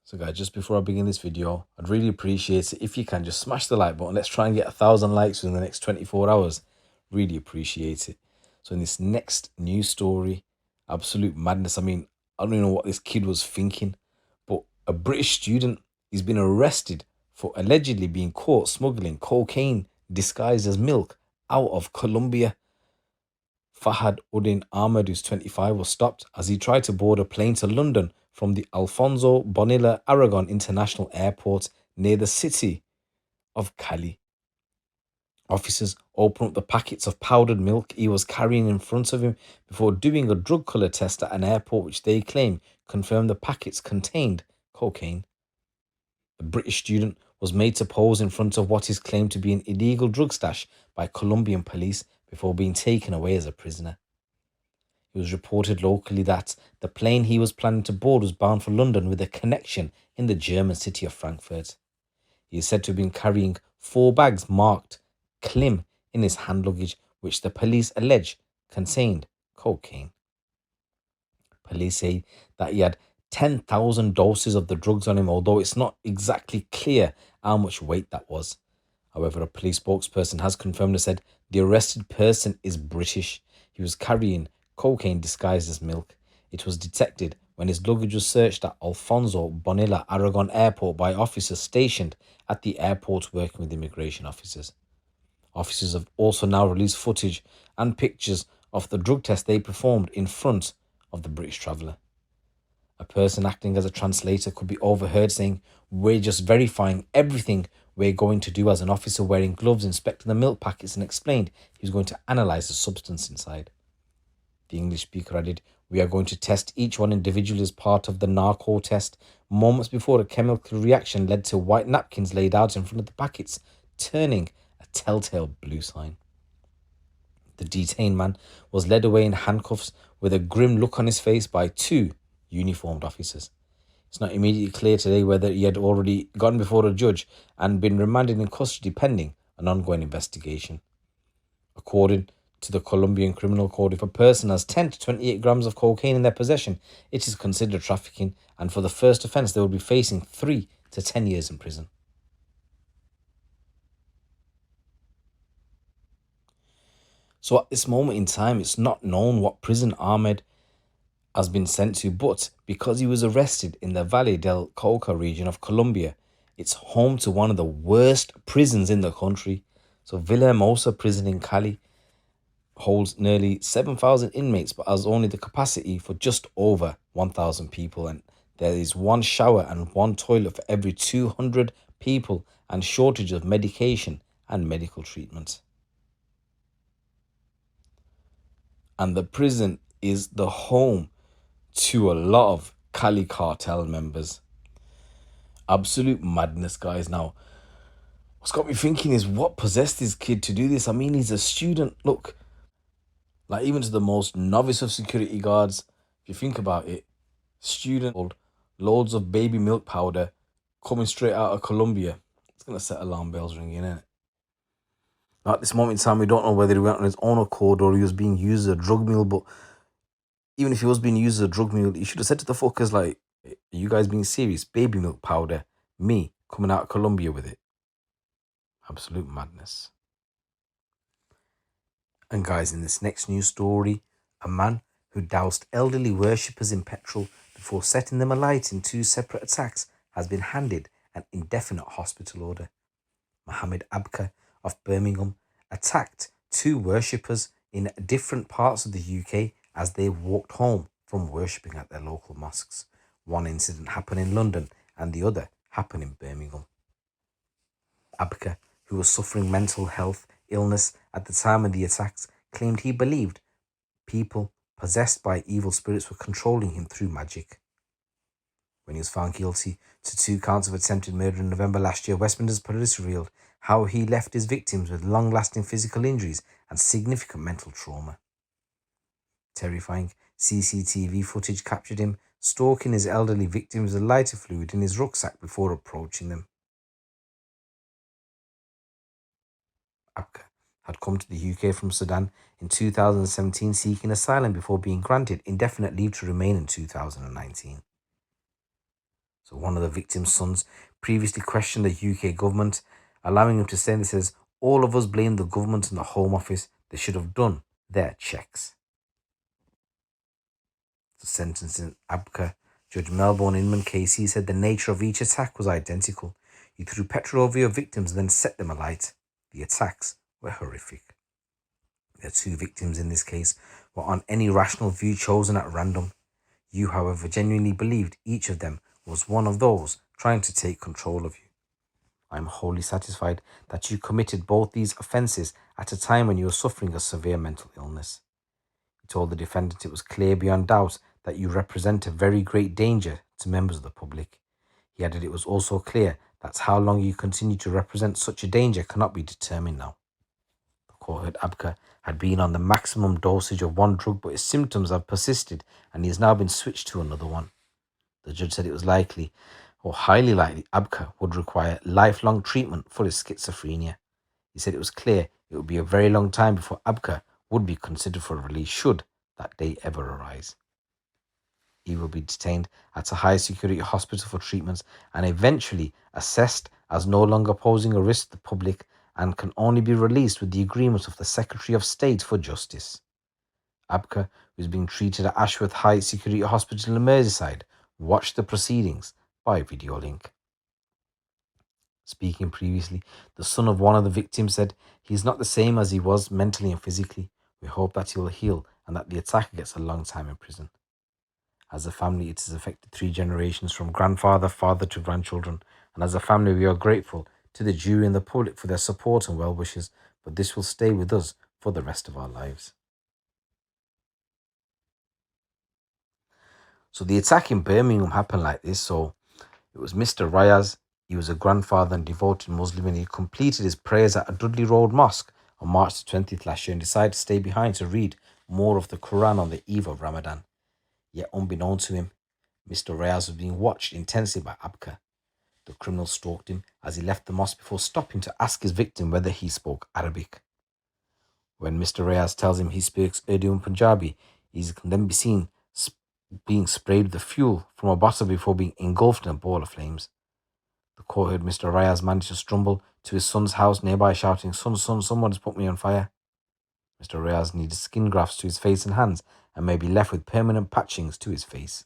So guys, just before I begin this video, I'd really appreciate it if you can just smash the like button. Let's try and get 1,000 likes within the next 24 hours. Really appreciate it. So in this next news story, absolute madness. I mean, I don't even know what this kid was thinking, but a British student, he's been arrested for allegedly being caught smuggling cocaine disguised as milk out of Colombia. Fahad Uddin Ahmed, who's 25, was stopped as he tried to board a plane to London from the Alfonso Bonilla Aragon International Airport near the city of Cali. Officers opened up the packets of powdered milk he was carrying in front of him before doing a drug colour test at an airport, which they claim confirmed the packets contained cocaine. The British student was made to pose in front of what is claimed to be an illegal drug stash by Colombian police before being taken away as a prisoner. It was reported locally that the plane he was planning to board was bound for London with a connection in the German city of Frankfurt. He is said to have been carrying 4 bags marked Klim in his hand luggage, which the police allege contained cocaine. Police say that he had 10,000 doses of the drugs on him, although it's not exactly clear how much weight that was. However, a police spokesperson has confirmed and said the arrested person is British. He was carrying cocaine disguised as milk. It was detected when his luggage was searched at Alfonso Bonilla Aragon Airport by officers stationed at the airport working with immigration officers. Officers have also now released footage and pictures of the drug test they performed in front of the British traveller. A person acting as a translator could be overheard saying, "We're just verifying everything we're going to do," as an officer wearing gloves inspecting the milk packets, and explained he was going to analyse the substance inside. The English speaker added, "We are going to test each one individually as part of the narco test." Moments before, a chemical reaction led to white napkins laid out in front of the packets, turning a telltale blue sign. The detained man was led away in handcuffs with a grim look on his face by 2 uniformed officers. It's not immediately clear today whether he had already gone before a judge and been remanded in custody pending an ongoing investigation. According to the Colombian Criminal Code, if a person has 10 to 28 grams of cocaine in their possession, it is considered trafficking, and for the first offence, they will be facing 3 to 10 years in prison. So at this moment in time, it's not known what prison Ahmed has been sent to, but because he was arrested in the Valle del Cauca region of Colombia, it's home to one of the worst prisons in the country. So Villahermosa prison in Cali holds nearly 7,000 inmates, but has only the capacity for just over 1,000 people. And there is 1 shower and 1 toilet for every 200 people, and shortage of medication and medical treatment. And the prison is the home to a lot of Cali cartel members. Absolute madness, guys. Now, what's got me thinking is what possessed this kid to do this? I mean, he's a student. Look, like even to the most novice of security guards, if you think about it, student, loads of baby milk powder coming straight out of Colombia. It's going to set alarm bells ringing, isn't it? Now, at this moment in time, we don't know whether he went on his own accord or he was being used as a drug mule, but even if he was being used as a drug mule, he should have said to the fuckers, like, "Are you guys being serious? Baby milk powder, me coming out of Colombia with it." Absolute madness. And guys, in this next news story, a man who doused elderly worshippers in petrol before setting them alight in 2 separate attacks has been handed an indefinite hospital order. Mohammed Abka of Birmingham attacked 2 worshippers in different parts of the UK as they walked home from worshipping at their local mosques. One incident happened in London and the other happened in Birmingham. Abka, who was suffering mental health illness at the time of the attacks, claimed he believed people possessed by evil spirits were controlling him through magic. When he was found guilty to 2 counts of attempted murder in November last year, Westminster's police revealed how he left his victims with long-lasting physical injuries and significant mental trauma. Terrifying CCTV footage captured him stalking his elderly victims with lighter fluid in his rucksack before approaching them. Abka had come to the UK from Sudan in 2017 seeking asylum before being granted indefinite leave to remain in 2019. So one of the victim's sons previously questioned the UK government, allowing him to say, this says, all of us blame the government and the Home Office. They should have done their checks. The sentence in Abka, Judge Melbourne Inman Casey said the nature of each attack was identical. You threw petrol over your victims and then set them alight. The attacks were horrific. The two victims in this case were on any rational view chosen at random. You, however, genuinely believed each of them was one of those trying to take control of you. I am wholly satisfied that you committed both these offences at a time when you were suffering a severe mental illness. He told the defendant it was clear beyond doubt that you represent a very great danger to members of the public. He added it was also clear that how long you continue to represent such a danger cannot be determined now. The court heard Abka had been on the maximum dosage of one drug, but his symptoms have persisted and he has now been switched to another one. The judge said it was likely, or highly likely, Abka would require lifelong treatment for his schizophrenia. He said it was clear it would be a very long time before Abka would be considered for release should that day ever arise. He will be detained at a high security hospital for treatments and eventually assessed as no longer posing a risk to the public and can only be released with the agreement of the Secretary of State for Justice. Abka, who is being treated at Ashworth High Security Hospital in Merseyside, watched the proceedings by video link. Speaking previously, the son of one of the victims said, he is not the same as he was mentally and physically. We hope that he will heal and that the attacker gets a long time in prison. As a family, it has affected 3 generations from grandfather, father to grandchildren. And as a family, we are grateful to the jury and the public for their support and well wishes, but this will stay with us for the rest of our lives. So the attack in Birmingham happened like this. So it was Mr. Rayaz. He was a grandfather and devoted Muslim, and he completed his prayers at a Dudley Road Mosque on March the 20th last year and decided to stay behind to read more of the Quran on the eve of Ramadan. Yet unbeknown to him, Mr. Rayaz was being watched intensely by Abka. The criminal stalked him as he left the mosque before stopping to ask his victim whether he spoke Arabic. When Mr. Rayaz tells him he speaks Urdu and Punjabi, he can then be seen being sprayed with the fuel from a bottle before being engulfed in a ball of flames. The court heard Mr. Rayaz managed to stumble to his son's house nearby, shouting, son, someone has put me on fire. Mr. Rayaz needed skin grafts to his face and hands and may be left with permanent patchings to his face.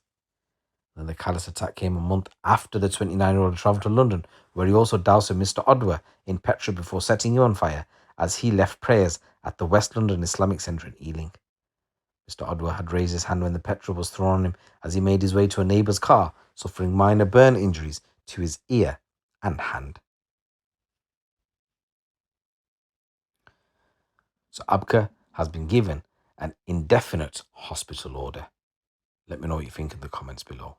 Then the callous attack came a month after the 29-year-old travelled to London, where he also doused Mr. Odwa in petrol before setting him on fire as he left prayers at the West London Islamic Centre in Ealing. Mr. Odwa had raised his hand when the petrol was thrown on him as he made his way to a neighbour's car, suffering minor burn injuries to his ear and hand. So Abka has been given an indefinite hospital order. Let me know what you think in the comments below.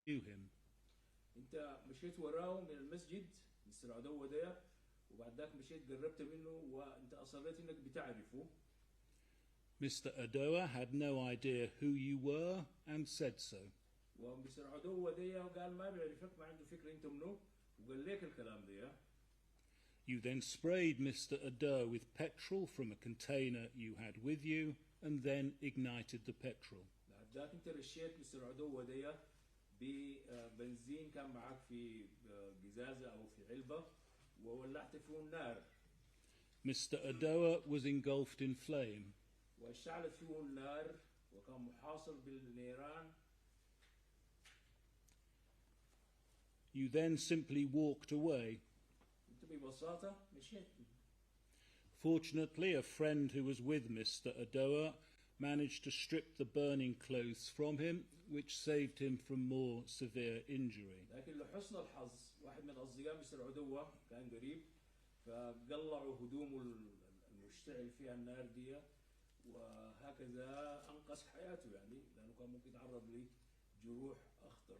انت مشيت وراه من المسجد مستر عدو ده وبعد ذاك مشيت قربت منه وانت اصريت انك بتعرفه. Mr. Adoa had no idea who you were and said so. ومستر عدو ده قال ما بيعرفك ما عنده فكره انت منو وقال لك الكلام ده. You then sprayed Mr. Adoa with petrol from a container you had with you and then ignited the petrol. بعد ذاك انت رشيت مستر عدو ده ببنزين كان معك في قزازه او في علبه وولعت فيه النار. Mr. Adoa was engulfed in flame. واشتعلت فيه النار وكان محاصر بالنيران. You then simply walked away. ببساطة مشيت. Fortunately, a friend who was with Mr. Adoa managed to strip the burning clothes from him, which saved him from more severe injury. لكن لحسن الحظ واحد من أصدقاء مستر عدوة كان قريب فقلعوا هدومه المشتعل فيها النار دي وهكذا أنقذ حياته يعني لأنه كان ممكن يتعرض لجروح أخطر.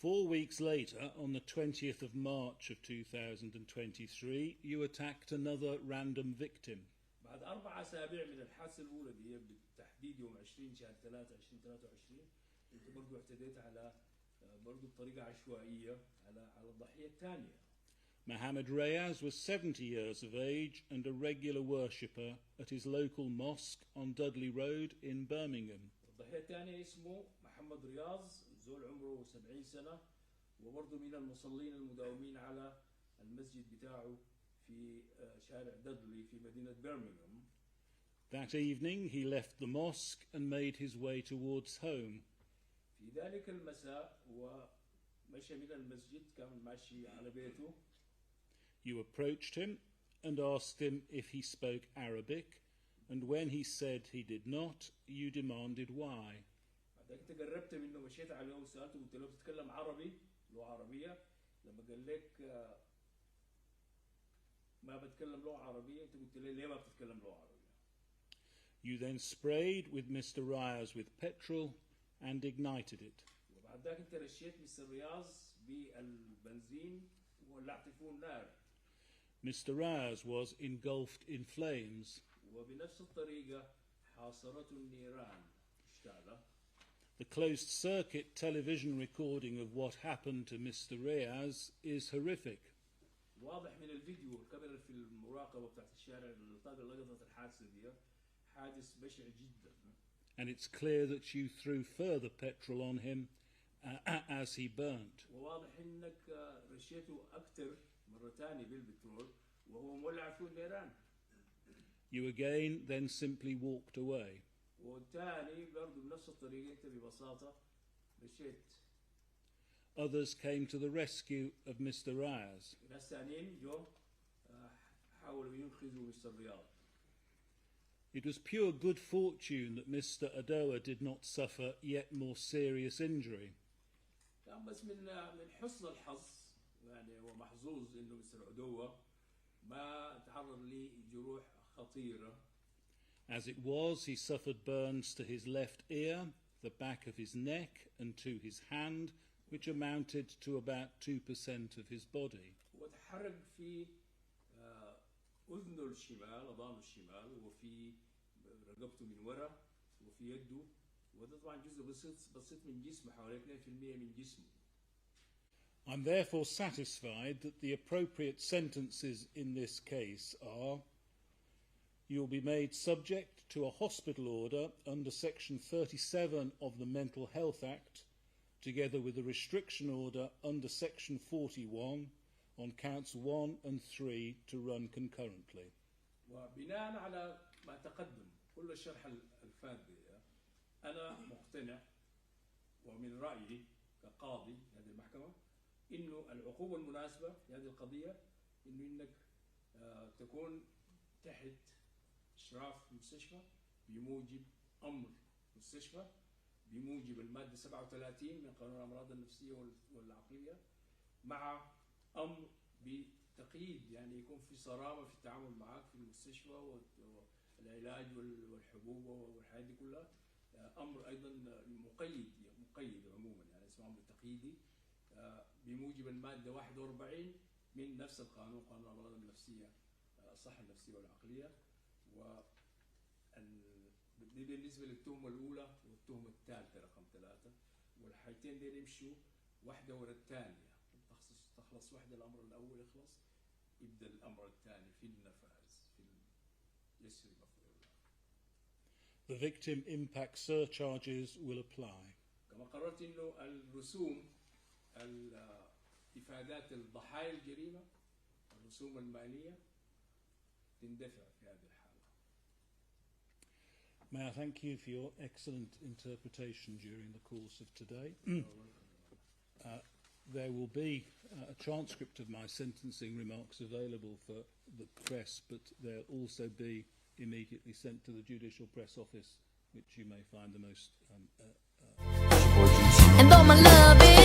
4 weeks later, on the 20th of March of 2023, you attacked another random victim. بعد 4 أسابيع من الحادثة الأولى دي بالتحديد يوم 20 شهر 3 2023 أنت برضو اعتديت على برضو بطريقة عشوائية على الضحية الثانية. Mohammed Rayaz was 70 years of age and a regular worshipper at his local mosque on Dudley Road in Birmingham. الضحية الثانية اسمه محمد رياض زول عمره 70 سنة وبرضه من المصلين المداومين على المسجد بتاعه في شارع دادلي في مدينة برمنغهام. That evening he left the mosque and made his way towards home. في ذلك المساء ومشى من المسجد كان ماشي على بيته. You approached him and asked him if he spoke Arabic, and when he said he did not, you demanded why. بعدك انت قربت منه مشيت عليه وسألته قلت له بتتكلم عربي لغة عربية. لما قال لك ما بتكلم لغة عربية انت قلت له ليه ما بتتكلم لغة عربية. You then sprayed with Mr. Ryers with petrol and ignited it. وبعد ذاك انت رشيت مستر رياض بالبنزين وولعت فيه النار. Mr. Ryers was engulfed in flames. وبنفس الطريقة حاصرته النيران اشتعل. The closed circuit television recording of what happened to Mr. Reyes is horrific. واضح من الفيديو الكاميرا في المراقبة بتاعت الشارع اللي لقطت الحادثة دي حادث بشع جدا. And it's clear that you threw further petrol on him as he burnt. وواضح انك رشيته اكثر مرة ثانية بالبترول وهو مولع فيه النيران. You again then simply walked away. والثاني برضه بنفس الطريقة انت ببساطة رشيت. Others came to the rescue of Mr. Reyes. ناس ثانيين جو حاولوا ينقذوا مستر رياض. It was pure good fortune that Mr. Adoa did not suffer yet more serious injury. كان بس من حسن الحظ يعني هو محظوظ انه مستر عدوة ما تعرض لجروح خطيرة. As it was, he suffered burns to his left ear, the back of his neck, and to his hand, which amounted to about 2% of his body. وتحرق في أذنه الشمال أضانه الشمال وفي رقبته من وراء وفي يده وده طبعا جزء بسيط من جسمه حوالي 2% من جسمه. I'm therefore satisfied that the appropriate sentences in this case are: you'll be made subject to a hospital order under Section 37 of the Mental Health Act, together with a restriction order under Section 41 on counts 1 and 3 to run concurrently. وبناء على ما تقدم كل الشرح الفات أنا مقتنع ومن رأيي كقاضي هذه المحكمة إنه العقوبة المناسبة في هذه القضية إنه إنك تكون تحت إشراف مستشفى بموجب أمر مستشفى بموجب المادة 37 من قانون الأمراض النفسية والعقلية مع أمر بتقييد يعني يكون في صرامة في التعامل معك في المستشفى والعلاج والحبوب والحاجات دي كلها. أمر أيضا مقيد عموما يعني اسمه أمر تقييدي بموجب المادة 41 من نفس القانون قانون الأمراض النفسية الصحة النفسية والعقلية. دي بالنسبة للتهمة الأولى والتهمة الثالثة رقم 3 والحاجتين دي يمشوا واحدة ورا الثانية. تخلص واحدة الأمر الأول يخلص يبدأ الأمر الثاني في النفاذ في يسري مفعول. The victim impact surcharges will apply. كما قررت إنه الرسوم إفادات الضحايا الجريمة الرسوم المالية تندفع في هذه الحالة. May I thank you for your excellent interpretation during the course of today. There will be a transcript of my sentencing remarks available for the press, but they'll also be immediately sent to the Judicial Press Office, which you may find the most... And though my love is